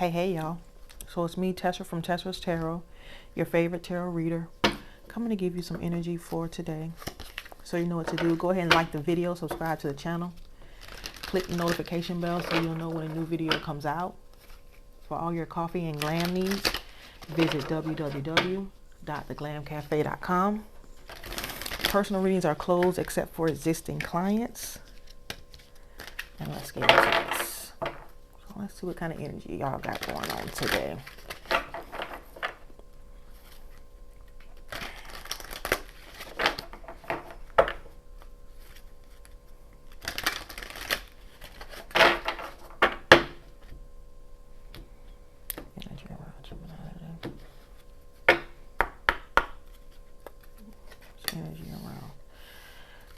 Hey y'all. So it's me, Tessa from Tessa's Tarot, your favorite tarot reader, coming to give you some energy for today. So you know what to do. Go ahead and like the video, subscribe to the channel, click the notification bell so you'll know when a new video comes out. For all your coffee and glam needs, visit www.theglamcafe.com. Personal readings are closed except for existing clients. And let's get into this. So let's see what kind of energy y'all got going on today. Energy around Gemini today. Energy around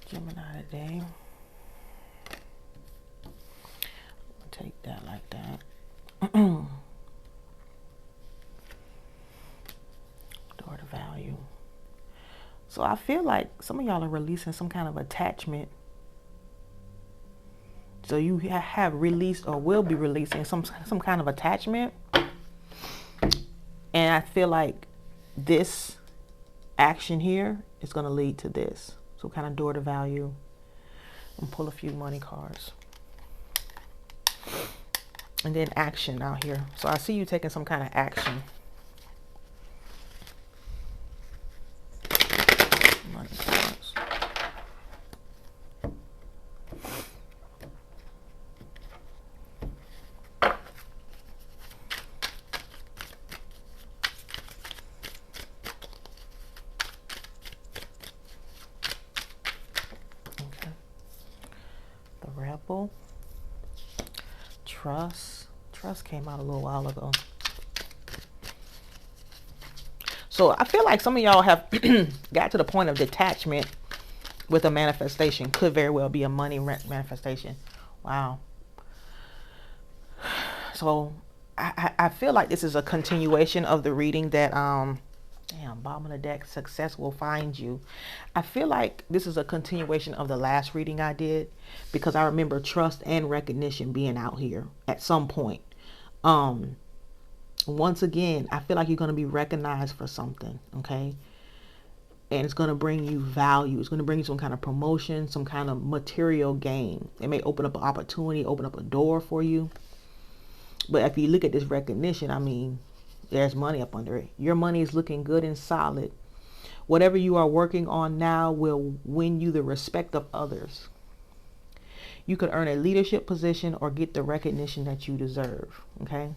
Gemini today. Take that like that. Door to value. So I feel like some of y'all are releasing some kind of attachment. So you have released or will be releasing some kind of attachment. And I feel like this action here is going to lead to this. So kind of door to value. And pull a few money cards. And then action out here. So I see you taking some kind of action. Money cards. Okay. The Rebel. Trust came out a little while ago. So I feel like some of y'all have got to the point of detachment with a manifestation. Could very well be a money manifestation. Wow. So I feel like this is a continuation of the reading that bottom of the deck, success will find you. I feel like this is a continuation of the last reading I did, because I remember trust and recognition being out here at some point. Once again, I feel like you're going to be recognized for something, okay? And it's going to bring you value. It's going to bring you some kind of promotion, some kind of material gain. It may open up an opportunity, open up a door for you. But if you look at this recognition, I mean, there's money up under it. Your money is looking good and solid. Whatever you are working on now will win you the respect of others. You could earn a leadership position or get the recognition that you deserve. Okay.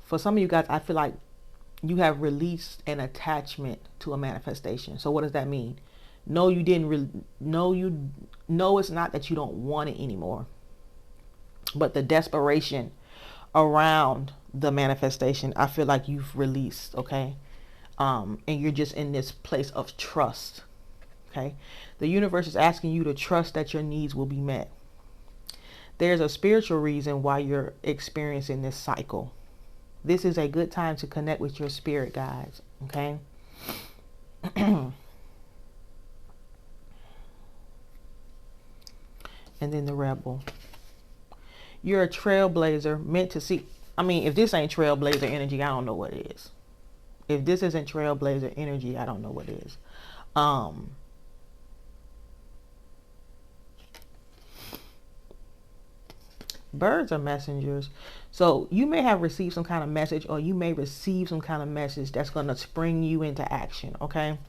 For some of you guys, I feel like you have released an attachment to a manifestation. So what does that mean? No, you didn't. No, it's not that you don't want it anymore. But the desperation around the manifestation, I feel like you've released, okay? And you're just in this place of trust, okay? The universe is asking you to trust that your needs will be met. There's a spiritual reason why you're experiencing this cycle. This is a good time to connect with your spirit guides, okay? And then the Rebel. You're a trailblazer meant to see. I mean, if this ain't trailblazer energy, I don't know what it is. If this isn't trailblazer energy, I don't know what it is. Birds are messengers. So you may have received some kind of message, or you may receive some kind of message that's going to spring you into action, okay?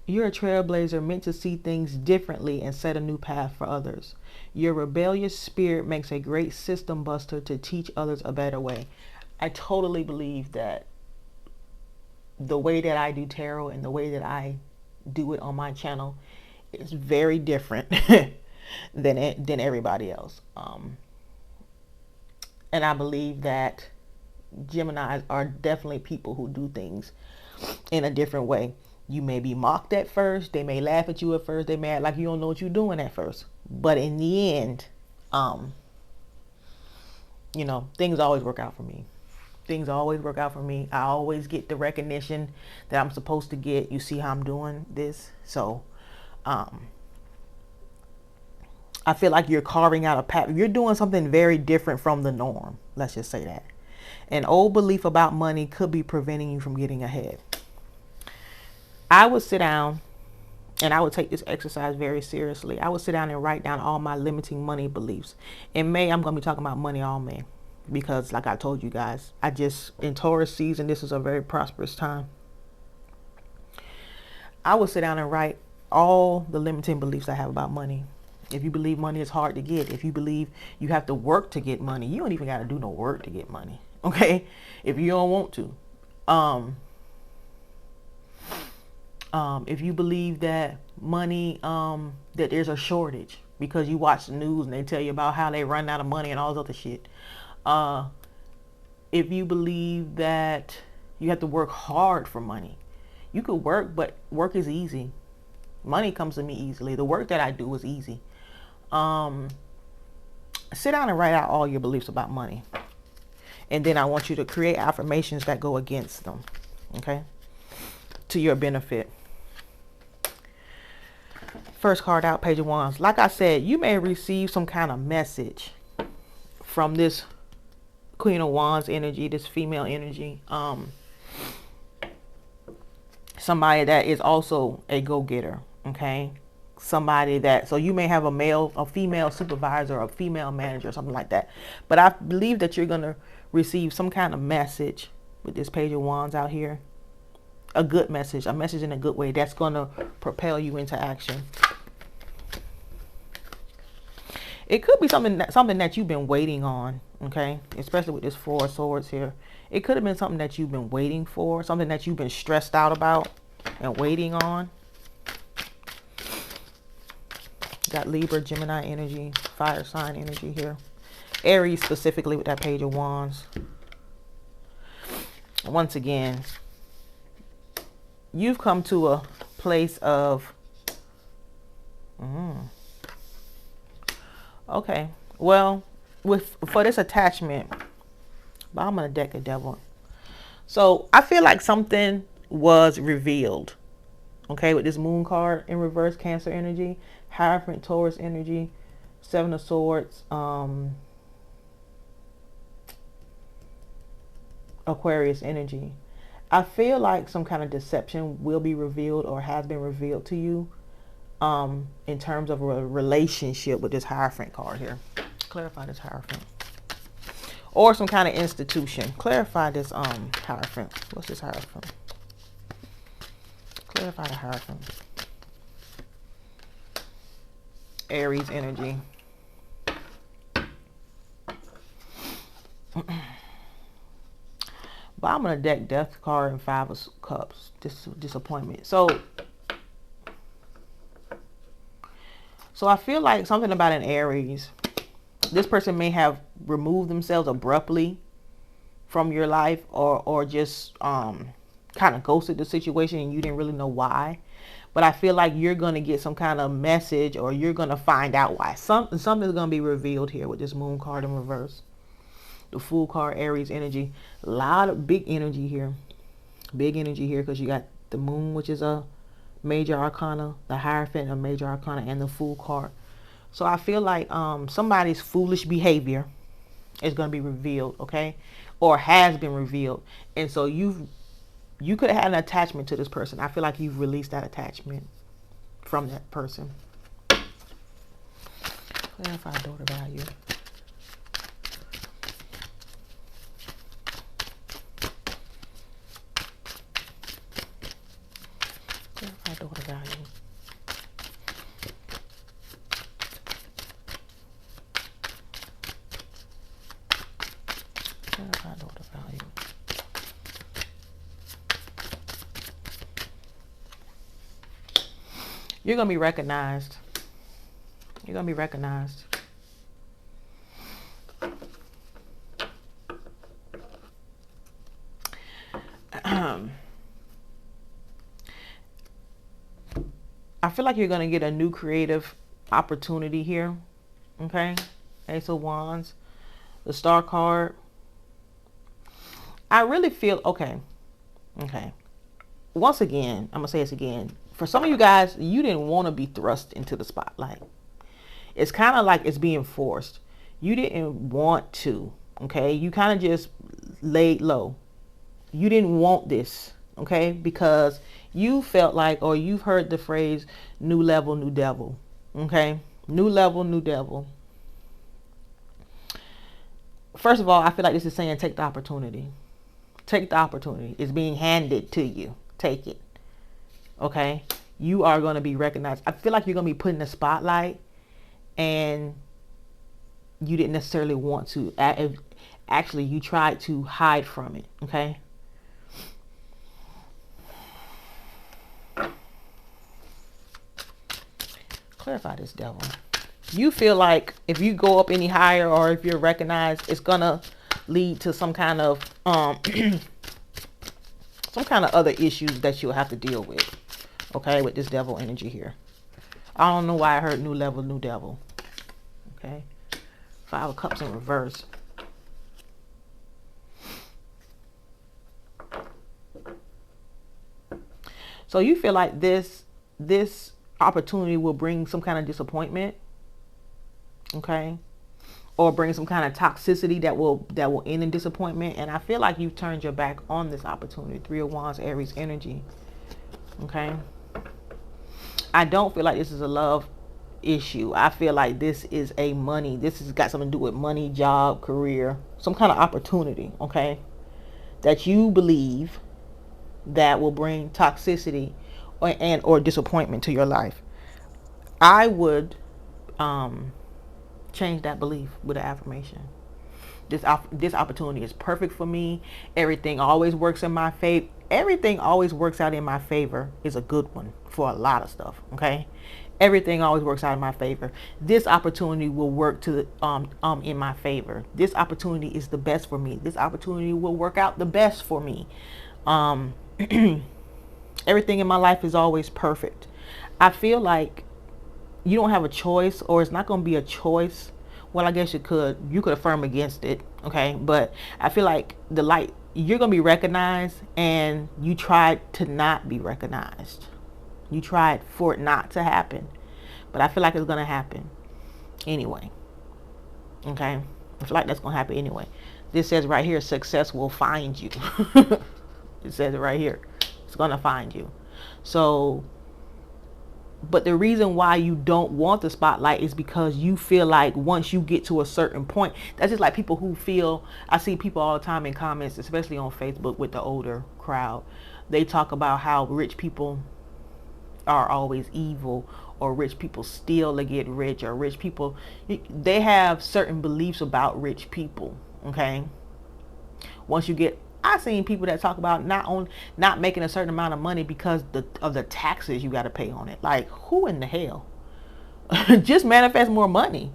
You're a trailblazer meant to see things differently and set a new path for others. Your rebellious spirit makes a great system buster to teach others a better way. I totally believe that the way that I do tarot and the way that I do it on my channel is very different than everybody else. And I believe that Geminis are definitely people who do things in a different way. You may be mocked at first. They may laugh at you at first. They may act like you don't know what you're doing at first. But in the end, you know, things always work out for me. Things always work out for me. I always get the recognition that I'm supposed to get. You see how I'm doing this? So, I I feel like you're carving out a path. You're doing something very different from the norm. Let's just say that. An old belief about money could be preventing you from getting ahead. I would sit down and I would take this exercise very seriously. I would sit down and write down all my limiting money beliefs. In May, I'm going to be talking about money all May. Because like I told you guys, in Taurus season, this is a very prosperous time. I would sit down and write all the limiting beliefs I have about money. If you believe money is hard to get, if you believe you have to work to get money, you don't even got to do no work to get money. Okay? If you don't want to. If you believe that money, that there's a shortage because you watch the news and they tell you about how they run out of money and all this other shit. If you believe that you have to work hard for money, you could work, but work is easy. Money comes to me easily. The work that I do is easy. Sit down and write out all your beliefs about money. And then I want you to create affirmations that go against them. Okay? To your benefit. First card out, Page of Wands. Like I said, you may receive some kind of message from this Queen of Wands energy, this female energy. Somebody that is also a go-getter. Okay? Somebody that, so you may have a female supervisor or a female manager or something like that. But I believe that you're going to receive some kind of message with this Page of Wands out here. A good message, a message in a good way that's going to propel you into action. It could be something that you've been waiting on, okay? Especially with this Four of Swords here. It could have been something that you've been waiting for, something that you've been stressed out about and waiting on. Got Libra, Gemini energy, fire sign energy here. Aries specifically with that Page of Wands. Once again, you've come to a place of... Okay, well, for this attachment, but I'm going to deck a devil. So I feel like something was revealed. Okay, with this Moon card in reverse, Cancer energy, Hierophant, Taurus energy, Seven of Swords, Aquarius energy. I feel like some kind of deception will be revealed or has been revealed to you in terms of a relationship with this Hierophant card here. Clarify this Hierophant. Or some kind of institution. Clarify this Hierophant. What's this Hierophant? Clarify the Hierophant. Aries energy. But I'm going to deck Death card and Five of Cups. Disappointment. So I feel like something about an Aries. This person may have removed themselves abruptly from your life or just kind of ghosted the situation and you didn't really know why. But I feel like you're going to get some kind of message or you're going to find out why. Something's going to be revealed here with this Moon card in reverse. The Fool card, Aries energy. A lot of big energy here. Big energy here because you got the Moon, which is a major arcana. The Hierophant, a major arcana. And the Fool card. So I feel like somebody's foolish behavior is going to be revealed, okay? Or has been revealed. And so you could have had an attachment to this person. I feel like you've released that attachment from that person. Clarify daughter value. Clarify daughter value. Clarify daughter value. You're going to be recognized. You're going to be recognized. I feel like you're going to get a new creative opportunity here. Okay. Ace of Wands. The Star card. I really feel... Okay. Once again, I'm going to say this again. For some of you guys, you didn't want to be thrust into the spotlight. It's kind of like it's being forced. You didn't want to, okay? You kind of just laid low. You didn't want this, okay? Because you felt like, or you've heard the phrase, new level, new devil, okay? New level, new devil. First of all, I feel like this is saying take the opportunity. Take the opportunity. It's being handed to you. Take it, okay? You are going to be recognized. I feel like you're going to be put in the spotlight, and you didn't necessarily want to. Actually, you tried to hide from it, okay? Clarify this, devil. You feel like if you go up any higher, or if you're recognized, it's gonna lead to some kind of some kind of other issues that you'll have to deal with, okay, with this devil energy here. I don't know why I heard new level, new devil. Okay, 5 of Cups in reverse. So you feel like this opportunity will bring some kind of disappointment, okay, or bring some kind of toxicity that will end in disappointment. And I feel like you've turned your back on this opportunity. 3 of Wands, Aries energy, okay. I don't feel like this is a love issue. I feel like this is a money. This has got something to do with money, job, career, some kind of opportunity, okay, that you believe that will bring toxicity or disappointment to your life. I would change that belief with an affirmation. This opportunity is perfect for me. Everything always works in my favor. Everything always works out in my favor is a good one for a lot of stuff, okay? Everything always works out in my favor. This opportunity will work to in my favor. This opportunity is the best for me. This opportunity will work out the best for me. Everything in my life is always perfect. I feel like you don't have a choice, or it's not going to be a choice. Well, I guess you could affirm against it, okay? But I feel like the light, you're going to be recognized, and you tried to not be recognized. You tried for it not to happen, but I feel like it's going to happen anyway, okay? I feel like that's going to happen anyway. This says right here, success will find you. It says it right here. It's going to find you. So, but the reason why you don't want the spotlight is because you feel like once you get to a certain point, that's just like people who feel, I see people all the time in comments, especially on Facebook with the older crowd. They talk about how rich people are always evil, or rich people steal to get rich, or rich people, they have certain beliefs about rich people, okay? Once you get, I've seen people that talk about not making a certain amount of money because of the taxes you got to pay on it. Like, who in the hell? Just manifest more money.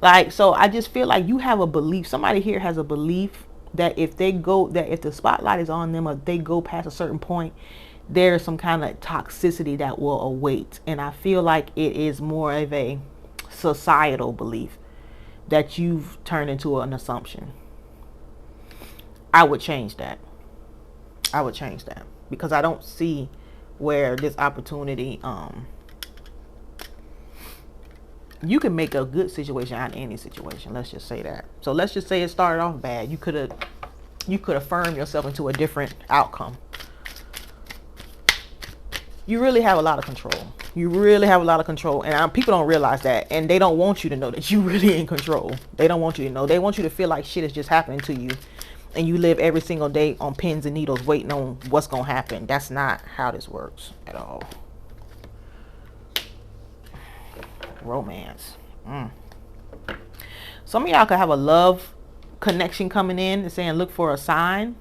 Like, so I just feel like you have a belief. Somebody here has a belief that if the spotlight is on them, or they go past a certain point, there's some kind of toxicity that will await. And I feel like it is more of a societal belief that you've turned into an assumption. I would change that. I would change that, because I don't see where this opportunity, you can make a good situation out of any situation. Let's just say that. So let's just say it started off bad. You could affirm yourself into a different outcome. You really have a lot of control. You really have a lot of control. And people don't realize that. And they don't want you to know that you really in control. They don't want you to know. They want you to feel like shit is just happening to you, and you live every single day on pins and needles waiting on what's going to happen. That's not how this works at all. Romance. Some of y'all could have a love connection coming in. It's saying look for a sign.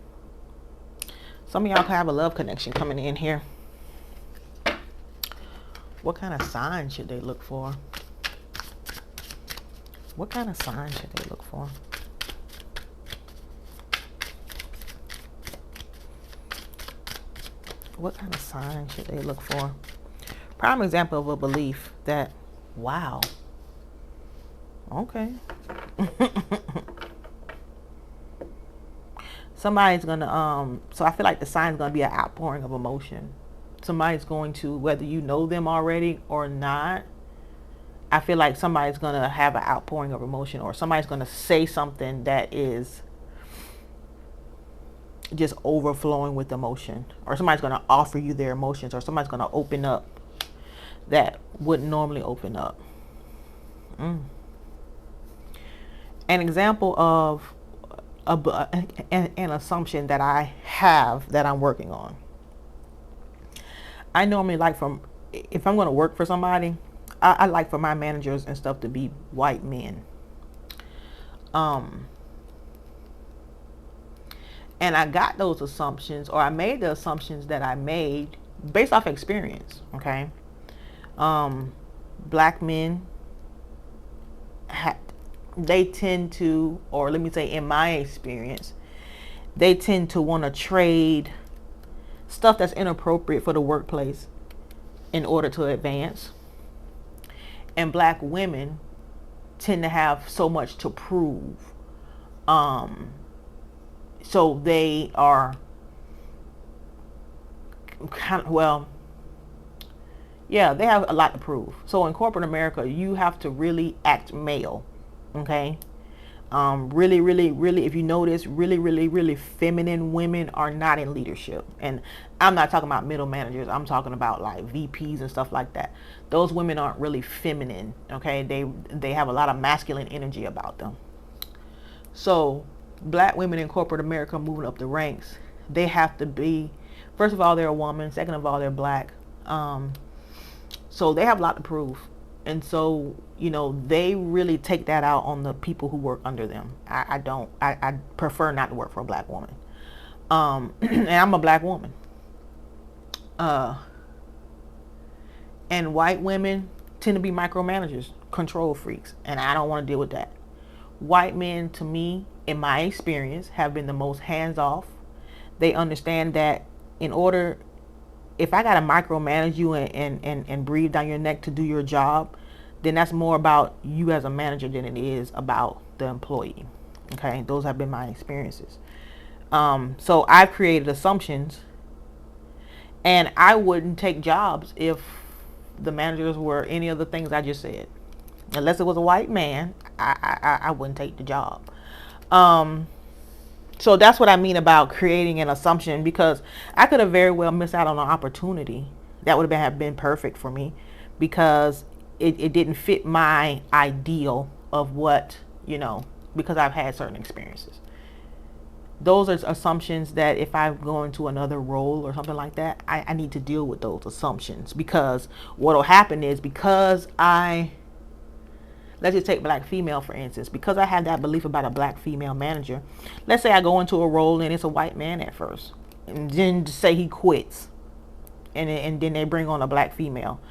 Some of y'all could have a love connection coming in here. What kind of sign should they look for? What kind of sign should they look for? What kind of sign should they look for? Prime example of a belief that, wow. Okay. Somebody's gonna, so I feel like the sign's gonna be an outpouring of emotion. Somebody's going to, whether you know them already or not, I feel like somebody's going to have an outpouring of emotion, or somebody's going to say something that is just overflowing with emotion, or somebody's going to offer you their emotions, or somebody's going to open up that wouldn't normally open up. An example of an assumption that I have that I'm working on. I normally like, if I'm going to work for somebody, I like for my managers and stuff to be white men. And I got those assumptions, or I made the assumptions that I made based off experience. Okay. Black men, they tend to, or let me say in my experience, they tend to want to trade stuff that's inappropriate for the workplace in order to advance. And black women tend to have so much to prove. So they are kind of, well, yeah, they have a lot to prove. So in corporate America, you have to really act male. Okay. Really, if you notice, really feminine women are not in leadership. And I'm not talking about middle managers. I'm talking about like VPs and stuff like that. Those women aren't really feminine. Okay. They have a lot of masculine energy about them. So black women in corporate America moving up the ranks, they have to be, first of all, they're a woman. Second of all, they're black. So they have a lot to prove. And so, you know, they really take that out on the people who work under them. I prefer not to work for a black woman. And I'm a black woman. And white women tend to be micromanagers, control freaks. And I don't want to deal with that. White men, to me, in my experience, have been the most hands-off. They understand that in order, if I got to micromanage you and breathe down your neck to do your job, then that's more about you as a manager than it is about the employee. Okay, those have been my experiences. So I've created assumptions, and I wouldn't take jobs if the managers were any of the things I just said. Unless it was a white man, I wouldn't take the job. So that's what I mean about creating an assumption, because I could have very well missed out on an opportunity that would have been perfect for me, because it didn't fit my ideal of what, you know, because I've had certain experiences. Those are assumptions that if I go into another role or something like that, I need to deal with those assumptions, because what will happen is, because let's just take black female, for instance, because I had that belief about a black female manager. Let's say I go into a role and it's a white man at first, and then say he quits, and then they bring on a black female.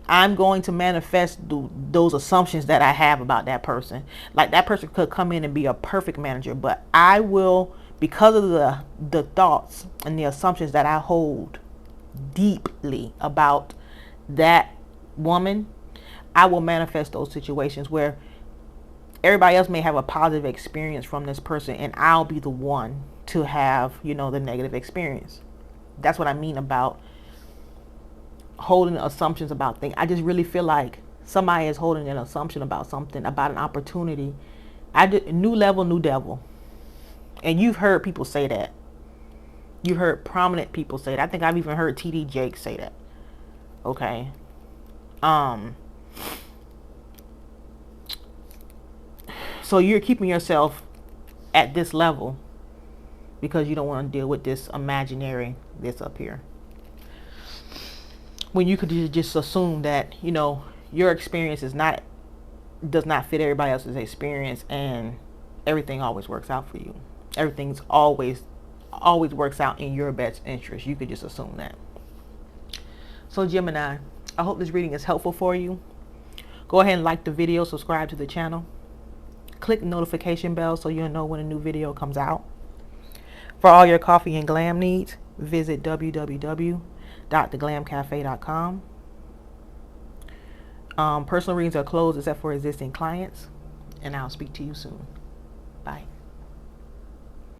I'm going to manifest those assumptions that I have about that person. Like, that person could come in and be a perfect manager, but I will, because of the thoughts and the assumptions that I hold deeply about that woman, I will manifest those situations where everybody else may have a positive experience from this person, and I'll be the one to have, you know, the negative experience. That's what I mean about holding assumptions about things. I just really feel like somebody is holding an assumption about something, about an opportunity. New level, new devil. And you've heard people say that. You've heard prominent people say that. I think I've even heard TD Jakes say that. Okay. So you're keeping yourself at this level because you don't want to deal with this imaginary, this up here. When you could just assume that, you know, your experience does not fit everybody else's experience, and everything always works out for you. Everything's always works out in your best interest. You could just assume that. So Gemini, I hope this reading is helpful for you. Go ahead and like the video, subscribe to the channel. Click the notification bell so you'll know when a new video comes out. For all your coffee and glam needs, visit www.theglamcafe.com. Personal readings are closed except for existing clients, and I'll speak to you soon. Bye.